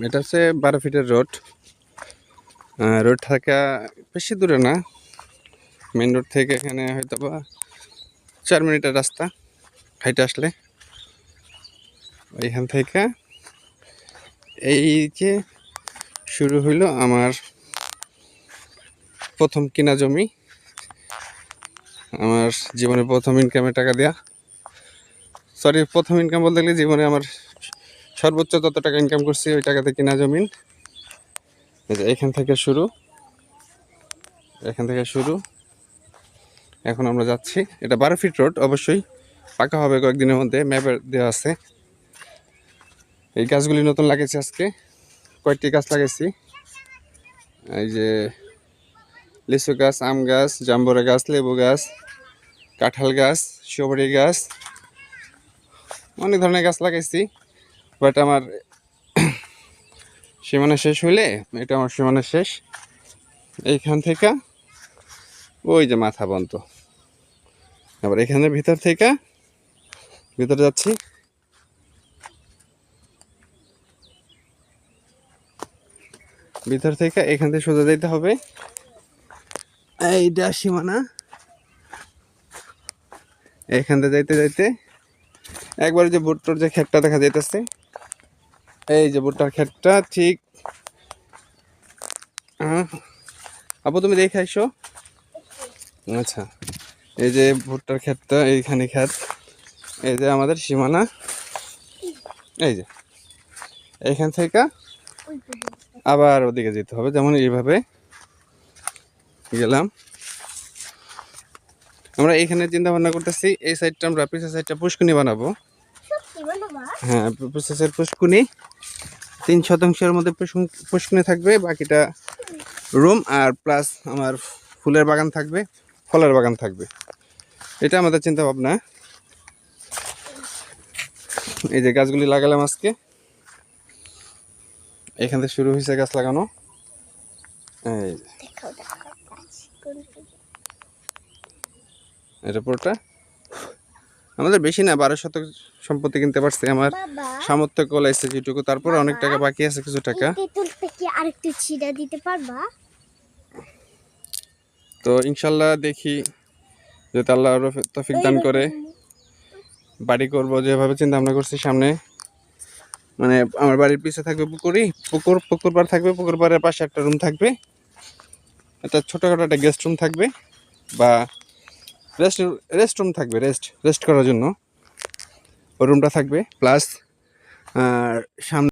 এটা হচ্ছে 12 ফিটের রোড। রোড থাকা বেশি দূরে না, মেন রোড থেকে এখানে হয়তো বা 4 মিনিটের রাস্তা হাইটে আসলে। এইখান থেকে এই যে শুরু হইলো আমার প্রথম কিনা জমি, আমার জীবনে প্রথম ইনকামের টাকা দেয়া। সরি, প্রথম ইনকাম বলতে গেলে জীবনে আমার সর্বোচ্চ যত টাকা ইনকাম করছি ওই টাকাতে কিনা জমিন। এখান থেকে শুরু, এখন আমরা যাচ্ছি। এটা 12 ফিট রোড, অবশ্যই পাকা হবে কয়েকদিনের মধ্যে, ম্যাপে দেওয়া আছে। এই গাছগুলি নতুন লাগাইছি আজকে, কয়েকটি গাছ লাগাইছি। এই যে লিচু গাছ, আম গাছ, জাম্বুরা গাছ, লেবু গাছ, কাঁঠাল গাছ, সবরি গাছ, অনেক ধরনের গাছ লাগাইছি। বাট আমার সীমানা শেষ হইলে, এটা আমার সীমানা শেষ। এইখান থেকে ওই যে মাথা বন্ধ, আবার এখানে ভিতরে যাচ্ছি। ভিতর থেকে এখান থেকে সোজা যাইতে হবে, এইটা সীমানা। এখান থেকে যাইতে যাইতে একবারে যে ভুট্টার যে ক্ষেতটা দেখা যাইতেছে, এই যে ভুট্টার ক্ষেতটা ঠিক। আপু তুমি দেখে আইসো। আচ্ছা, এই যে ভুট্টার ক্ষেতটা, এইখানে ক্ষেত, এই যে আমাদের সীমানা। এই যে এইখান থেকে আবার ওদিকে যেতে হবে, যেমন এইভাবে গেলাম। আমরা এইখানে চিন্তা ভাবনা করতেছি, এই সাইডটা আমরা পিছের সাইডটা পুষ্কুনি বানাবো। হ্যাঁ, পিছের পুষ্কুনি 3 শতাংশের মধ্যে পুষ্কুনি থাকবে, বাকিটা রুম আর প্লাস আমার ফুলের বাগান থাকবে, ফলের বাগান থাকবে। এটা আমাদের চিন্তা ভাবনা। এই যে গাছগুলি লাগালাম আজকে, এখান থেকে শুরু হয়েছে গাছ লাগানো। এই এটা পুরোটা আমাদের, বেশি না, 12 শতক সম্পত্তি কিনতে পারছি। আমার সামর্থ্য কলাইছে যেটুকু, তারপরে অনেক টাকা বাকি আছে, কিছু টাকা। তো ইনশাল্লাহ দেখি যদি আল্লাহ তৌফিক দান করে বাড়ি করবো যেভাবে চিন্তা ভাবনা করছি। সামনে মানে আমার বাড়ির পিছে থাকবে পুকুর পাড় থাকবে, পুকুর পাড়ের পাশে একটা রুম থাকবে, একটা ছোটখাটো একটা গেস্ট রুম থাকবে, বা রেস্ট রুম থাকবে, রেস্ট করার জন্য ওই রুমটা থাকবে। প্লাস সামনে